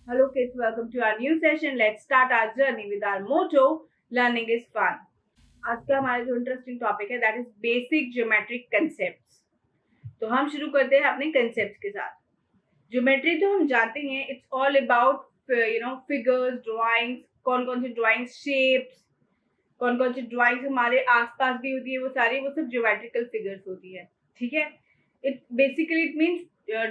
Hello kids, welcome to our new session. Let's start our journey with our motto, learning is fun. आज का हमारा जो interesting topic है that is basic geometric concepts. तो हम शुरू करते हैं अपने कंसेप्ट्स के साथ। ज्योमेट्री तो हम जानते हैं, it's all about figures, drawings, कौन कौन सी ड्राइंग्स, शेप्स, कौन कौन सी ड्राइंग्स हमारे आसपास भी होती है, वो सारी वो सब ज्योमेट्रिकल फिगर्स होती है। ठीक है, it basically it means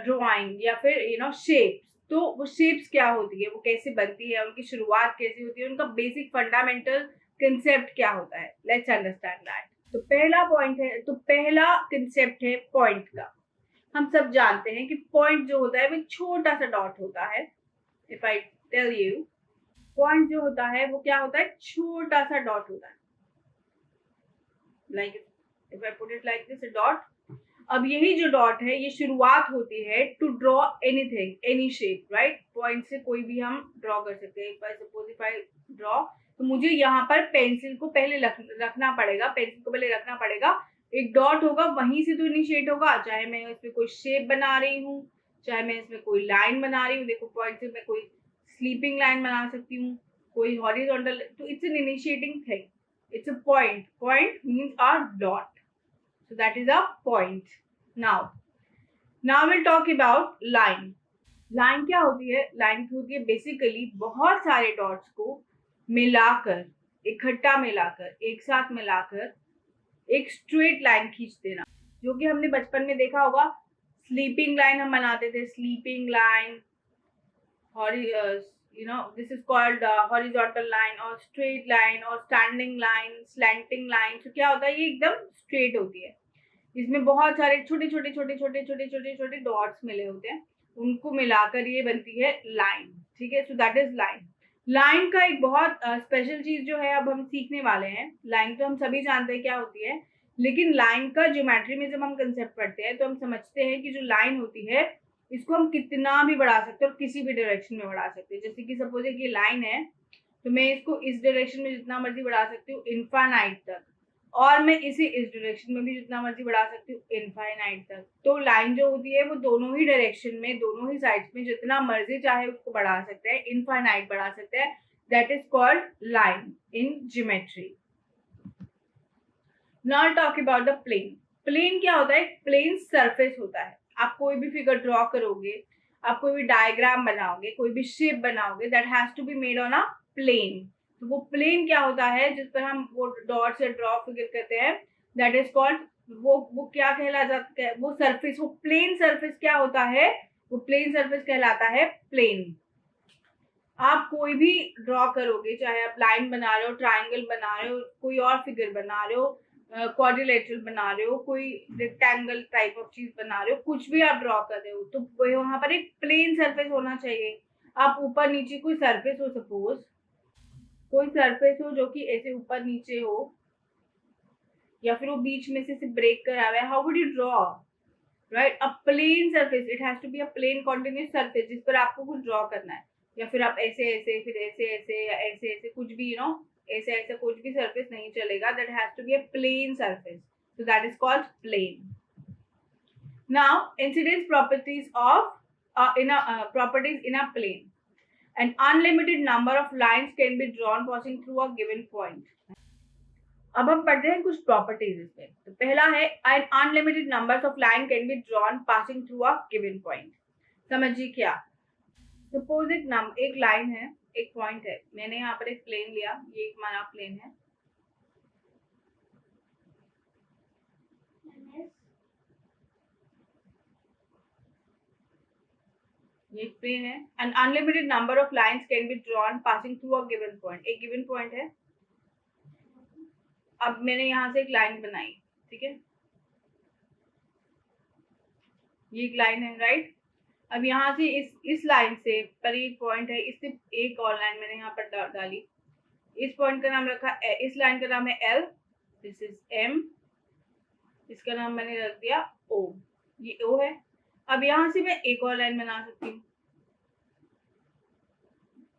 drawing या फिर शेप्स। तो वो शेप्स क्या होती है, वो कैसे बनती है, उनकी शुरुआत कैसे होती है, उनका बेसिक फंडामेंटल कंसेप्ट क्या होता है, लेट्स अंडरस्टैंड दैट। तो पहला पॉइंट है, तो पहला कंसेप्ट है पॉइंट का। हम सब जानते हैं कि पॉइंट जो होता है वो छोटा सा डॉट होता है। If I tell you, point जो होता है वो क्या होता है, छोटा सा डॉट होता है, like if I put it like this, dot. अब यही जो डॉट है ये शुरुआत होती है to draw anything, any shape, right. Point से कोई भी हम ड्रॉ कर सकते हैं। सपोज इफ आई ड्रॉ, तो मुझे यहाँ पर पेंसिल को पहले रखना पड़ेगा, पेंसिल को पहले रखना पड़ेगा। एक डॉट होगा, वहीं से तो इनिशिएट होगा, चाहे मैं इसमें कोई शेप बना रही हूँ, चाहे मैं इसमें कोई लाइन बना रही हूँ। देखो पॉइंट से मैं कोई स्लीपिंग लाइन बना सकती हूँ, कोई हॉरिजॉन्टल, तो it's an initiating thing, it's a point. Point means a dot, so that is a point. Now we'll talk about line. Line क्या होती है, लाइन होती है बेसिकली बहुत सारे डॉट्स को मिलाकर, इकट्ठा मिलाकर, एक साथ मिलाकर एक स्ट्रेट लाइन खींच देना, जो कि हमने बचपन में देखा होगा। स्लीपिंग लाइन हम बनाते थे, sleeping line, this is called horizontal line or straight line or standing line, slanting line। तो क्या होता है, ये एकदम स्ट्रेट होती है, इसमें बहुत सारे छोटे छोटे छोटे छोटे छोटे छोटे छोटे डॉट्स मिले होते हैं, उनको मिलाकर ये बनती है लाइन। ठीक है, सो दैट इज लाइन। लाइन का एक बहुत स्पेशल चीज जो है अब हम सीखने वाले हैं। लाइन तो हम सभी जानते हैं क्या होती है, लेकिन लाइन का ज्योमेट्री में जब हम कंसेप्ट पढ़ते हैं तो हम समझते हैं कि जो लाइन होती है इसको हम कितना भी बढ़ा सकते हैं और किसी भी डायरेक्शन में बढ़ा सकते हैं। जैसे कि सपोज एक ये लाइन है, तो मैं इसको इस डायरेक्शन में जितना मर्जी बढ़ा सकती हूँ इनफाइनाइट तक, और मैं इसे इस डायरेक्शन में भी जितना मर्जी बढ़ा सकती हूँ इनफाइनाइट तक। तो लाइन जो होती है वो दोनों ही डायरेक्शन में, दोनों ही साइड्स में जितना मर्जी चाहे उसको बढ़ा सकते हैं, इनफाइनाइट बढ़ा सकते हैं। That is called line in geometry. Now talk about the plane. Plane क्या होता है, प्लेन सरफेस होता है। आप कोई भी फिगर ड्रॉ करोगे, आप कोई भी डायग्राम बनाओगे, कोई भी शेप बनाओगे, that has to be made on a plane. तो वो प्लेन क्या होता है जिस पर हम वो डॉट से ड्रॉ फिगर करते हैं, दैट इज कॉल्ड, वो क्या कहला जाता है, वो सरफेस, वो प्लेन सरफेस क्या होता है, वो प्लेन सरफेस कहलाता है प्लेन। आप कोई भी ड्रॉ करोगे, चाहे आप लाइन बना रहे हो, ट्राइंगल बना रहे हो, कोई और फिगर बना रहे हो, क्वाड्रिलेटरल बना रहे हो, कोई रेक्टेंगल टाइप ऑफ चीज बना रहे हो, कुछ भी आप ड्रॉ कर रहे हो, तो वहां पर एक प्लेन सरफेस होना चाहिए। आप ऊपर नीचे कोई सरफेस हो, सपोज कोई सरफेस हो जो कि ऐसे ऊपर नीचे हो, या फिर वो बीच में से ब्रेक करा हुआ है, how would you draw, right. A plane surface, it has to be a plane continuous surface जिस पर आपको कुछ ड्रॉ करना है। या फिर आप ऐसे ऐसे, फिर ऐसे ऐसे, या ऐसे ऐसे, कुछ भी ऐसे ऐसे कुछ भी सरफेस नहीं चलेगा, that has to be a plane surface, so that is called plane. Now incidence properties of properties in a plane. An unlimited number of lines can be drawn passing through a given point. अब हम पढ़ते हैं कुछ properties इसमें। तो पहला है, an unlimited numbers of line can be drawn passing through a given point. समझिए क्या, सपोज एक लाइन है, एक पॉइंट है, मैंने यहाँ पर एक प्लेन लिया, ये एक हमारा प्लेन है, ये एक प्लेन है। An unlimited number of lines can be drawn passing through a given point. एक गिवन पॉइंट है, अब मैंने यहाँ से एक लाइन बनाई, ठीक है, ये एक लाइन है, राइट। अब यहाँ से इस लाइन से पर एक पॉइंट है, इससे एक और लाइन मैंने यहाँ पर डाली, इस पॉइंट का नाम रखा, इस लाइन का नाम है एल, दिस इज एम, इसका नाम मैंने रख दिया ओ, ये ओ है। अब यहाँ से मैं एक और लाइन बना सकती हूँ,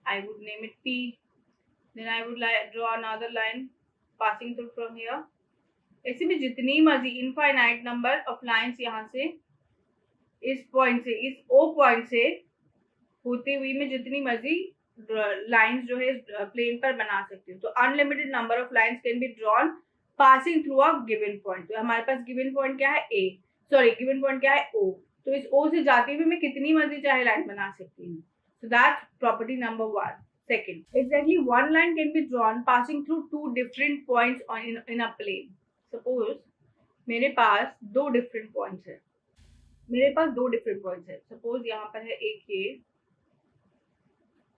I would name it P, then I would draw another line passing through from here. ऐसे में जितनी मर्जी इनफाइनाइट नंबर ऑफ लाइंस यहाँ से इस पॉइंट से, इस ओ पॉइंट से होते हुए मैं जितनी मर्जी लाइंस जो है प्लेन पर बना सकती हूँ। तो unlimited number of lines can be drawn passing through a given point. तो हमारे पास गिवन पॉइंट क्या है ए, सॉरी गिवन पॉइंट क्या है ओ। तो इस ओ से जाते हुए मैं कितनी मर्जी चाहे लाइन बना सकती हूँ। So that's property number 1. Second, exactly one line can be drawn passing through two different points in a plane. Suppose मेरे पास दो डिफरेंट पॉइंट्स है, सपोज यहाँ पर है एक ये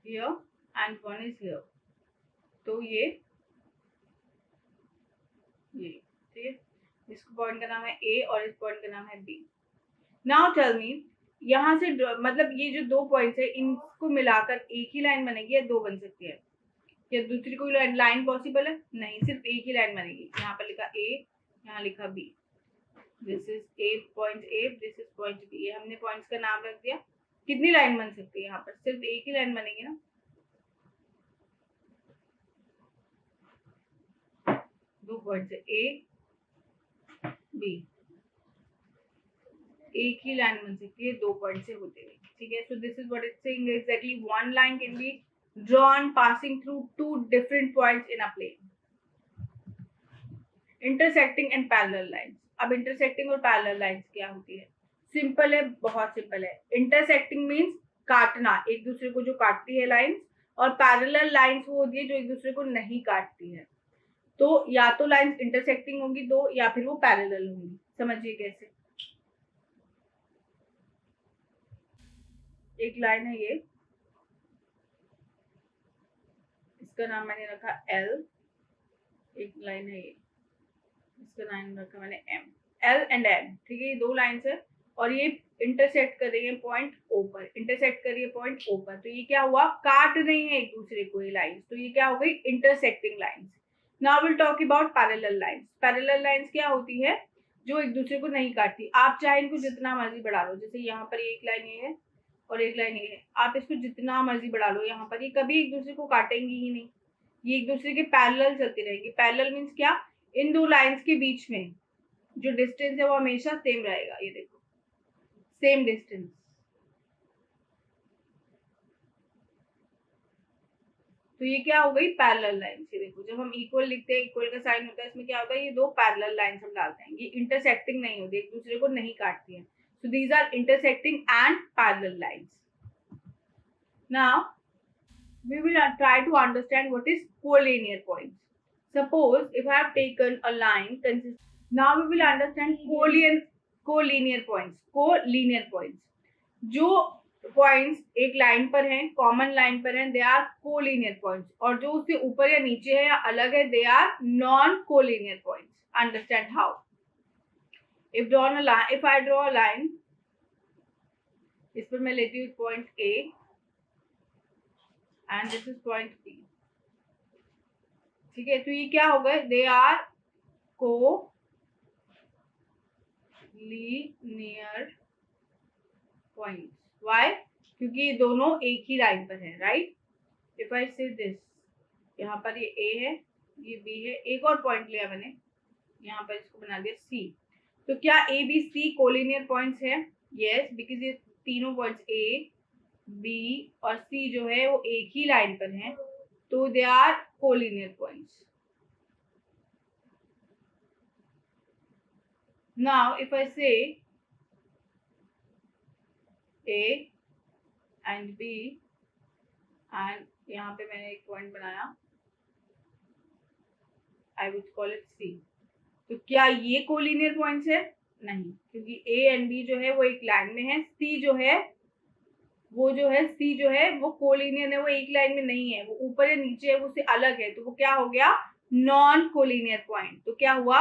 here and one is here. तो ये ठीक है, इस पॉइंट का नाम है A और इस पॉइंट का नाम है B. नाउ टेल मी, यहाँ से मतलब ये जो दो पॉइंट्स है इनको मिलाकर एक ही लाइन बनेगी या दो बन सकती है? या दूसरी कोई लाइन पॉसिबल है? नहीं, सिर्फ एक ही लाइन बनेगी. यहाँ पर लिखा A, यहाँ लिखा B. This is A point A, this is point B. ये हमने पॉइंट्स का नाम रख दिया. कितनी लाइन बन सकती है? यहाँ पर सिर्फ एक ही लाइन बनेगी ना. दो पॉइंट है A B, एक ही लाइन बन सकती है दो पॉइंट से होते हुए. ठीक है, so this is what it's saying. Exactly one line can be drawn passing through two different points in a plane. Intersecting and parallel lines. अब इंटरसेक्टिंग और पैरेलल लाइंस क्या होती है? सिंपल है, बहुत सिंपल है. इंटरसेक्टिंग मीन्स काटना, एक दूसरे को जो काटती है लाइंस, और पैरेलल लाइंस वो होती है जो एक दूसरे को नहीं काटती है. तो या तो लाइंस इंटरसेक्टिंग होंगी दो, या फिर वो पैरेलल होंगी. समझिए कैसे. एक लाइन है ये, इसका नाम मैंने रखा L. एक लाइन है ये, इसका नाम रखा मैंने M. L and M. ठीक है, ये दो लाइंस है और ये इंटरसेक्ट कर रही है पॉइंट O पर. इंटरसेक्ट कर रही है पॉइंट O पर. तो ये क्या हुआ? काट रही है एक दूसरे को ये लाइंस. तो ये क्या हो गई? Intersecting lines. Now will talk about parallel lines. Parallel lines क्या होती है? जो एक दूसरे को नहीं काटती. आप चाहे इनको जितना मर्जी बढ़ा लो, जैसे यहाँ पर एक लाइन ये है और एक लाइन ये है, आप इसको जितना मर्जी बढ़ा लो यहाँ पर, ये कभी एक दूसरे को काटेंगी ही नहीं. ये एक दूसरे के पैरेलल चलती रहेगी. पैरेलल मीन्स क्या? इन दो लाइंस के बीच में जो डिस्टेंस है वो हमेशा सेम रहेगा. ये देखो, सेम डिस्टेंस. तो ये क्या हो गई? Parallel lines. ये देखो, जब हम इक्वल लिखते हैं, इक्वल का साइन होता है, इसमें क्या होता है? ये दो पैरेलल लाइंस हम डालते हैं. ये इंटरसेक्टिंग नहीं होती, एक दूसरे को नहीं काटती है. So these are intersecting and parallel lines. Now we will try to understand what is collinear points. Suppose if I have taken a line now we will understand collinear points. Collinear points. जो points एक line पर हैं, common line पर हैं, दे are collinear points. और जो उसके ऊपर या नीचे है या अलग है, they are non collinear points. Understand how? If I draw a line, इस पर मैं लेती हूँ point A and this is point B. ठीक है, तो ये क्या हो गए? They are collinear points. Why? क्योंकि ये दोनों एक ही लाइन पर है. राइट? इफ आई से दिस, यहाँ पर ये A है, ये B है. एक और पॉइंट लिया मैंने, यहाँ पर इसको बना दिया C. तो क्या A B C collinear points है? यस, बिकॉज ये तीनों पॉइंट्स A B और C जो है वो एक ही लाइन पर हैं, तो they are collinear points. Now if I say A and B and यहाँ पे मैंने एक पॉइंट बनाया, I would call it C. तो क्या ये कोलिनियर पॉइंट्स है? नहीं, क्योंकि A एंड B जो है वो एक लाइन में है. C जो है वो कोलिनियर है, वो एक लाइन में नहीं है, वो ऊपर या नीचे है, वो उससे अलग है. तो वो क्या हो गया? Non collinear point. तो क्या हुआ?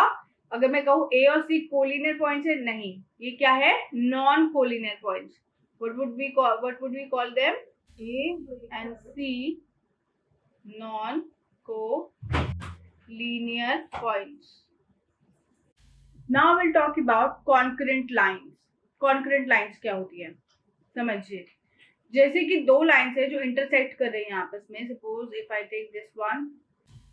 अगर मैं कहूँ A और C कोलिनियर पॉइंट्स है, नहीं, ये क्या है? Non collinear points. what would we call them? A and C non collinear points. Now we'll talk about concurrent lines. Concurrent lines क्या होती है समझिए. जैसे कि दो लाइन्स है जो इंटरसेक्ट कर रही हैं आपस में. Suppose if I take this one.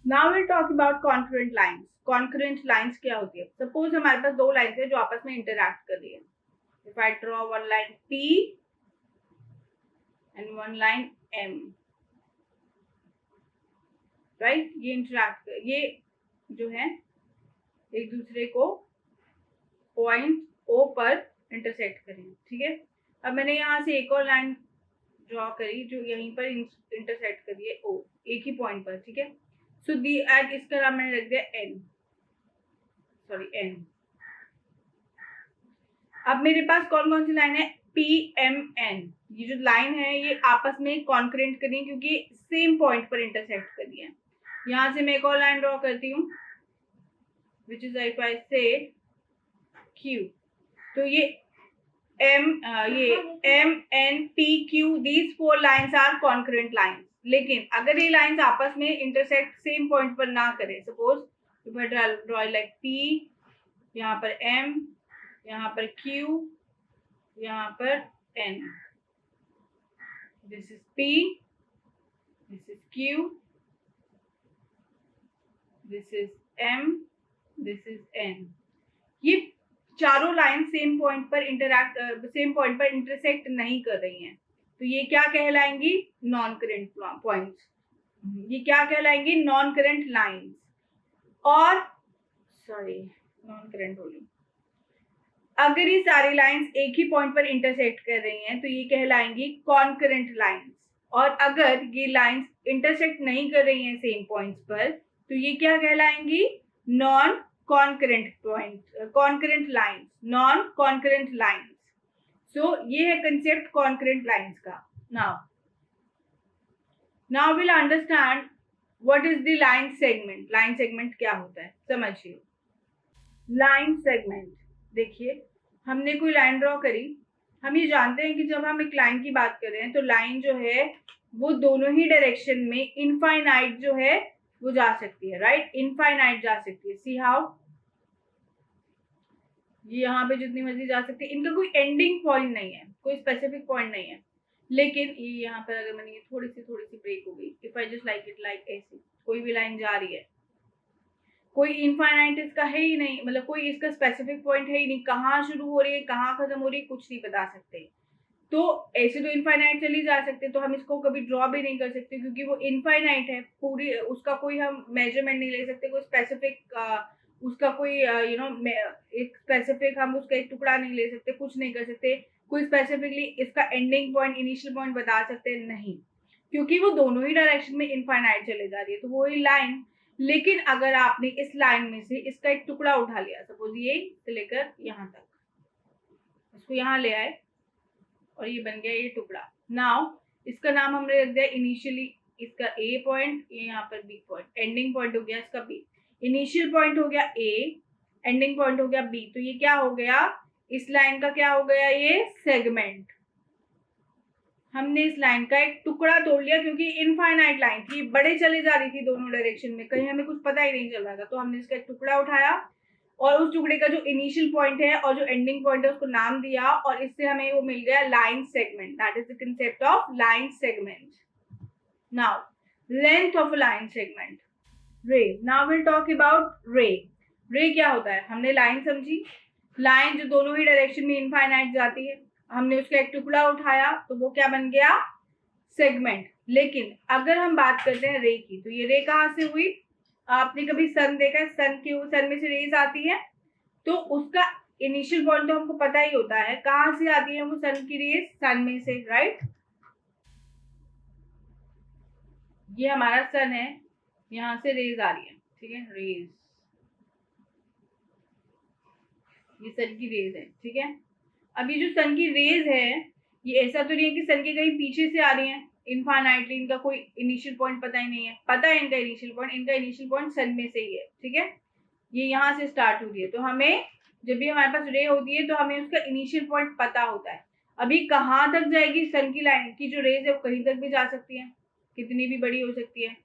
Now will talk about concurrent lines. Concurrent lines क्या होती है? सपोज हमारे पास दो लाइन्स है जो आपस में इंटरैक्ट कर रही है. If I draw one line P and one line M, right. ये इंटरैक्ट, ये जो है एक दूसरे को पॉइंट O पर इंटरसेक्ट करें, ठीक है। अब मैंने यहाँ से एक और लाइन ड्रॉ करी जो यहीं पर इंटरसेक्ट करी है O, एक ही पॉइंट पर, ठीक है। सो दी एट, इसका नाम मैंने रख दिया N। अब मेरे पास कौन कौन सी लाइन है, PMN। ये जो लाइन है ये आपस में कॉन्करेंट करी क्योंकि सेम पॉइंट पर इंटरसेक्ट करी है। यहाँ से मैं एक और लाइन ड्रॉ करती हूँ विच इज इफ आई से Q, तो ये MNPQ, these 4 lines are concurrent lines. लेकिन अगर ये लाइन्स आपस में इंटरसेक्ट सेम पॉइंट पर ना करें, suppose if I draw like P, यहाँ पर M, यहाँ पर Q, यहाँ पर N, this is P, this is Q, this is M, this is N। ये चारों लाइन सेम पॉइंट पर इंटरसेक्ट नहीं कर रही हैं, तो ये क्या कहलाएंगी, नॉन करेंट पॉइंट्स। ये क्या कहलाएंगी, नॉन करेंट लाइंस। और नॉन करेंट हो रही, अगर ये सारी लाइंस एक ही पॉइंट पर इंटरसेक्ट कर रही हैं तो ये कहलाएंगी कॉन्करेंट लाइंस। और अगर ये लाइंस इंटरसेक्ट नहीं कर रही हैं सेम पॉइंट्स पर तो ये क्या कहलाएंगी, non concurrent point, concurrent lines, non concurrent lines. So ये है कंसेप्ट कॉन्करेंट लाइंस का। Now will understand what is the line segment. Line segment क्या होता है समझिए। लाइन सेगमेंट, देखिए हमने कोई लाइन ड्रॉ करी, हम ये जानते हैं कि जब हम एक लाइन की बात कर रहे हैं तो लाइन जो है वो दोनों ही डायरेक्शन में इनफाइनाइट जो है वो जा सकती है, राइट, इनफाइनाइट जा सकती है। सी हाउ, ये यहाँ पे जितनी मर्जी जा सकती है, इनका कोई एंडिंग पॉइंट नहीं है, कोई स्पेसिफिक पॉइंट नहीं है। लेकिन ये यहाँ पर अगर मैंने थोड़ी सी ब्रेक हो गई, if I just like it like ऐसे, कोई भी लाइन जा रही है, कोई इनफाइनाइट इसका है ही नहीं, मतलब कोई इसका स्पेसिफिक पॉइंट है ही नहीं, कहाँ शुरू हो रही है कहाँ खत्म हो रही है कुछ नहीं बता सकते। तो ऐसे तो इनफाइनाइट चली जा सकते, तो हम इसको कभी ड्रॉ भी नहीं कर सकते क्योंकि वो इनफाइनाइट है, पूरी उसका कोई हम मेजरमेंट नहीं ले सकते, कोई स्पेसिफिक उसका कोई एक स्पेसिफिक हम उसका एक टुकड़ा नहीं ले सकते, कुछ नहीं कर सकते, कोई स्पेसिफिकली इसका एंडिंग पॉइंट इनिशियल पॉइंट बता सकते नहीं, क्योंकि वो दोनों ही डायरेक्शन में इनफाइनाइट चले जा रही है, तो वो ही लाइन। लेकिन अगर आपने इस लाइन में से इसका एक टुकड़ा उठा लिया, सपोज ये से लेकर यहाँ तक, इसको यहाँ ले आए और ये बन गया ये टुकड़ा। नाउ इसका नाम हमने रख दिया इनिशियली, इसका ए पॉइंट, ये यहाँ पर बी पॉइंट, एंडिंग पॉइंट हो गया इसका बी, इनिशियल पॉइंट हो गया ए, एंडिंग पॉइंट हो गया बी। तो ये क्या हो गया, इस लाइन का क्या हो गया, ये सेगमेंट। हमने इस लाइन का एक टुकड़ा तोड़ लिया क्योंकि इनफाइनाइट लाइन थी, बड़े चले जा रही थी दोनों डायरेक्शन में, कहीं हमें कुछ पता ही नहीं चल रहा था, तो हमने इसका एक टुकड़ा उठाया और उस टुकड़े का जो इनिशियल पॉइंट है और जो एंडिंग पॉइंट है उसको नाम दिया और इससे हमें वो मिल गया line segment. That is the concept of line segment. Now length of line segment, रे। नाउ विल टॉक अबाउट रे। रे क्या होता है, हमने लाइन समझी, लाइन जो दोनों ही डायरेक्शन में इनफाइनाइट जाती है, हमने उसका एक टुकड़ा उठाया तो वो क्या बन गया, सेगमेंट। लेकिन अगर हम बात करते हैं रे की, तो ये रे कहाँ से हुई, आपने कभी सन देखा है, सन में से रेज आती है, तो उसका इनिशियल पॉइंट तो हमको पता ही होता है, कहाँ से आती है वो सन की रेज, सन में से, राइट। ये हमारा सन है, यहाँ से रेज आ रही है, ठीक है, रेज, ये सन की रेज है, ठीक है। अब ये जो सन की रेज है ये ऐसा तो नहीं है कि सन के कहीं पीछे से आ रही है इनफाइनाइटली, इनका कोई इनिशियल पॉइंट पता ही नहीं है, पता है इनका इनिशियल पॉइंट, इनका इनिशियल पॉइंट सन में से ही है, ठीक है, ये यहाँ से स्टार्ट हो रही है। तो हमें जब भी हमारे पास रे होती है तो हमें उसका इनिशियल पॉइंट पता होता है। अभी कहाँ तक जाएगी सन की लाइन की जो रेज है, वो कहीं तक भी जा सकती है, कितनी भी बड़ी हो सकती है,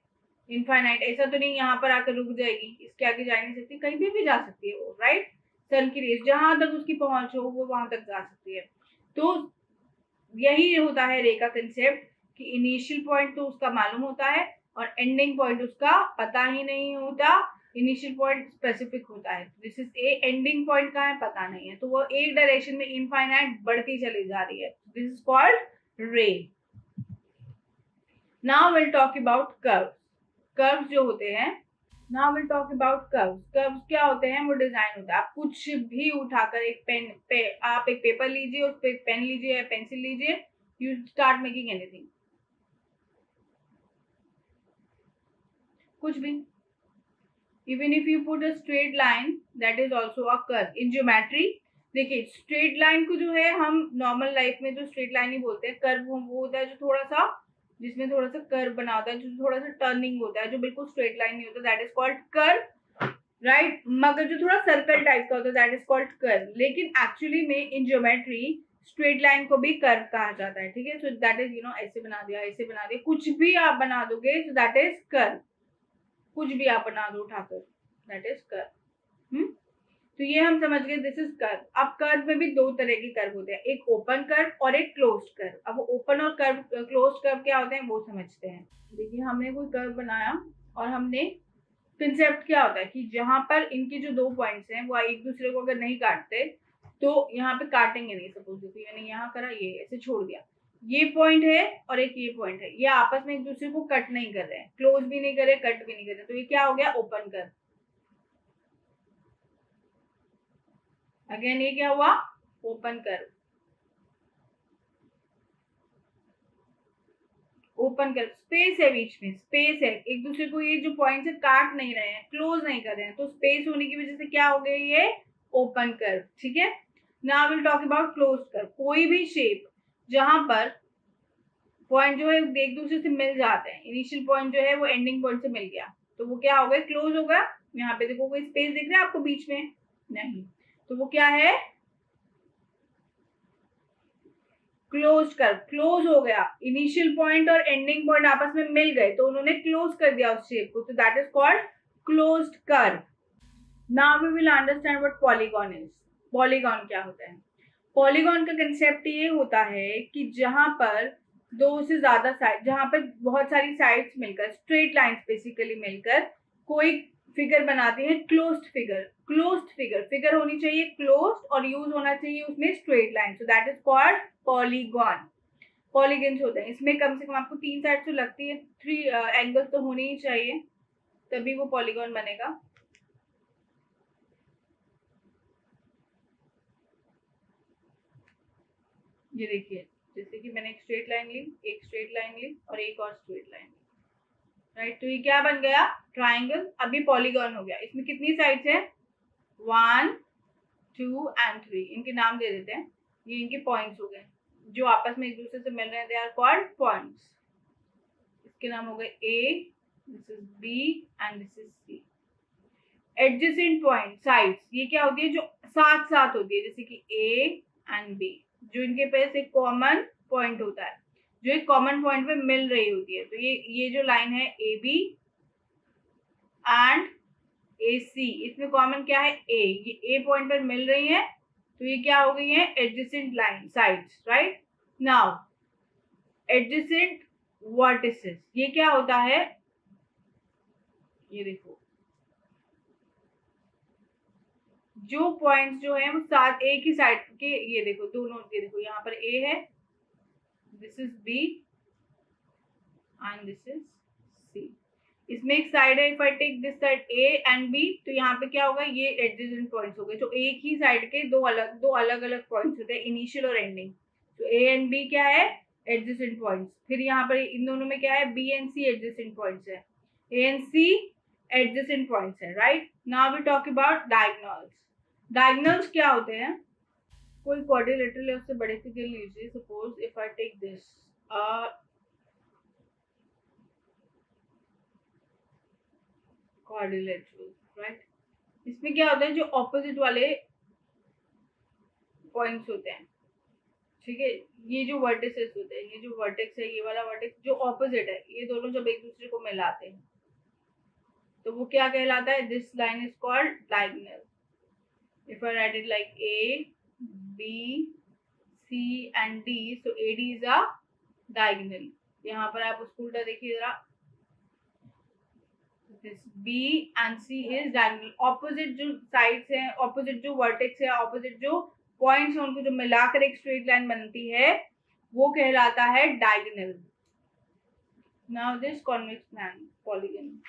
इनफाइनाइट, ऐसा तो नहीं यहाँ पर आकर रुक जाएगी, इसके आगे जा नहीं सकती, कहीं भी जा सकती है वो, राइट। सन की रेज जहां तक उसकी पहुंच हो वो वहां तक जा सकती है। तो यही होता है रे का कंसेप्ट कि इनिशियल पॉइंट तो उसका मालूम होता है और एंडिंग पॉइंट उसका पता ही नहीं होता, इनिशियल पॉइंट स्पेसिफिक होता है, this is a, ending point का है पता नहीं है, तो वो एक डायरेक्शन में इनफाइनाइट बढ़ती चली जा रही है, दिस इज कॉल्ड रे। Now will talk about curves. Curves जो होते हैं, now will talk about curves. Curves क्या होते हैं? वो डिजाइन होता है। आप कुछ भी उठाकर एक पेन पे, आप एक पेपर लीजिए, उस पे पेन लीजिए या पेंसिल लीजिए, यू स्टार्ट मेकिंग एनीथिंग, कुछ भी। Even if you put a straight line, that is also a curve in geometry। देखिए स्ट्रेट लाइन को जो है हम नॉर्मल लाइफ में जो स्ट्रेट लाइन ही बोलते हैं, कर्व वो होता है जो थोड़ा सा, जिसमें थोड़ा सा कर्व बना होता है, जो थोड़ा सा टर्निंग होता है, जो बिल्कुल स्ट्रेट लाइन नहीं होता, that is called curve, right. मगर जो थोड़ा सर्कल टाइप का होता है, दैट इज कॉल्ड कर्व। लेकिन एक्चुअली में इन ज्योमेट्री स्ट्रेट लाइन को भी कर्व कहा जाता है, ठीक है। सो दैट इज ऐसे बना दिया, ऐसे बना दिया, कुछ भी आप बना दोगे, सो दैट इज कर्व। कुछ भी आप बना दो उठाकर, दैट इज कर्व। तो ये हम समझ गए, दिस इज कर्व। अब कर्व में भी दो तरह के कर्व होते हैं, एक ओपन कर्व और एक क्लोज्ड कर्व। अब ओपन और कर्व, क्लोज्ड कर्व क्या होते हैं वो समझते हैं। देखिए हमने कोई कर्व बनाया और हमने, कंसेप्ट क्या होता है कि जहां पर इनके जो दो पॉइंट्स हैं वो एक दूसरे को अगर नहीं काटते तो यहाँ पे काटेंगे नहीं। सपोज देखिए मैंने यहाँ करा, ये ऐसे छोड़ दिया, ये पॉइंट है और एक ये पॉइंट है, ये आपस में एक दूसरे को कट नहीं कर रहे हैं, क्लोज भी नहीं कर रहे, कट भी नहीं कर रहे, तो ये क्या हो गया? Open curve. अगेन ये क्या हुआ? Open curve. Open curve, space है बीच में, स्पेस है, एक दूसरे को ये जो पॉइंट है काट नहीं रहे हैं, क्लोज नहीं कर रहे हैं, तो स्पेस होने की वजह से क्या हो गया? ये ओपन कर्व, ठीक है। Now will talk about closed curve. कोई भी शेप जहां पर पॉइंट जो है एक दूसरे से मिल जाते हैं, इनिशियल पॉइंट जो है वो एंडिंग पॉइंट से मिल गया, तो वो क्या हो गया? क्लोज होगा। यहाँ पे देखो कोई स्पेस दिख रहा है आपको बीच में? नहीं, तो वो क्या है? Close curve. क्लोज हो गया, इनिशियल पॉइंट और एंडिंग पॉइंट आपस में मिल गए तो उन्होंने क्लोज कर दिया उस शेप को, तो that is called closed curve. Now we will understand what polygon is. Polygon क्या होता है? पॉलीगॉन का कंसेप्ट ये होता है कि जहां पर दो से ज्यादा साइड, जहां पर बहुत सारी साइड्स मिलकर, स्ट्रेट लाइंस बेसिकली मिलकर कोई फिगर बनाती है, closed figure. Closed figure, figure होनी चाहिए क्लोज्ड और यूज होना चाहिए उसमें straight line, so that is called polygon. Polygons होते हैं, इसमें कम से कम आपको 3 साइड तो लगती है, 3 एंगल तो होने ही चाहिए, तभी वो पॉलीगॉन बनेगा। ये देखिए, जैसे कि मैंने एक स्ट्रेट लाइन ली, एक स्ट्रेट लाइन ली और एक और स्ट्रेट लाइन ली, राइट। तो ये क्या बन गया? ट्राइंगल। अभी पॉलीगॉन हो गया। इसमें कितनी साइड्स है? 1, 2 एंड 3। इनके नाम दे देते हैं, ये इनके पॉइंट्स हो गए जो आपस में एक दूसरे से मिल रहे हैं, दे आर कॉल्ड पॉइंट्स। इसके नाम हो गए A, this is B and this is C. Adjacent point, sides, ये क्या होती है? जो साथ साथ होती है, जैसे कि ए एंड बी, जो इनके पास एक कॉमन पॉइंट होता है, जो एक कॉमन पॉइंट पे मिल रही होती है। तो ये जो लाइन है ए बी एंड ए सी, इसमें कॉमन क्या है? ए। ये ए पॉइंट पर मिल रही है, तो ये क्या हो गई है? Adjacent line, sides, right. Now adjacent vertices, ये क्या होता है? ये देखो, जो पॉइंट्स जो है वो साथ एक ही साइड के, ये देखो दोनों, ये देखो यहाँ पर ए है, this is B and this is C. इसमें एक साइड है, if I take this side A and B, तो यहाँ पे क्या होगा? ये एडजेसेंट पॉइंट्स हो गए। जो एक ही साइड के दो अलग अलग पॉइंट्स होते हैं, इनिशियल और एंडिंग। तो ए एंड बी क्या है? Adjacent points. फिर यहाँ पर इन दोनों में क्या है? B and C adjacent points है, A and C adjacent points है, right. Now we talk about diagonals. Diagonals क्या होते हैं? कोई क्वाड्रिलेटरल है, उससे बड़े फिगर लीजिए। Suppose if I take this quadrilateral, right. इसमें क्या होता है? जो ऑपोजिट वाले पॉइंट्स होते हैं, ठीक है, ये जो वर्टिसेस होते हैं, ये जो वर्टेक्स है, ये वाला वर्टेक्स जो ऑपोजिट है, ये दोनों जब एक दूसरे को मिलाते हैं तो वो क्या कहलाता है? This line is called diagonal. If I write it like A B C and D, so A D is a diagonal. यहाँ पर आप उसको उल्टा देखिए जरा, this B and C is diagonal. Opposite जो साइड्स हैं, ऑपोजिट जो वर्टेक्स है, ऑपोजिट जो पॉइंट्स हैं, उनको जो मिलाकर एक स्ट्रेट लाइन बनती है वो कहलाता है diagonal. Now this convex polygon.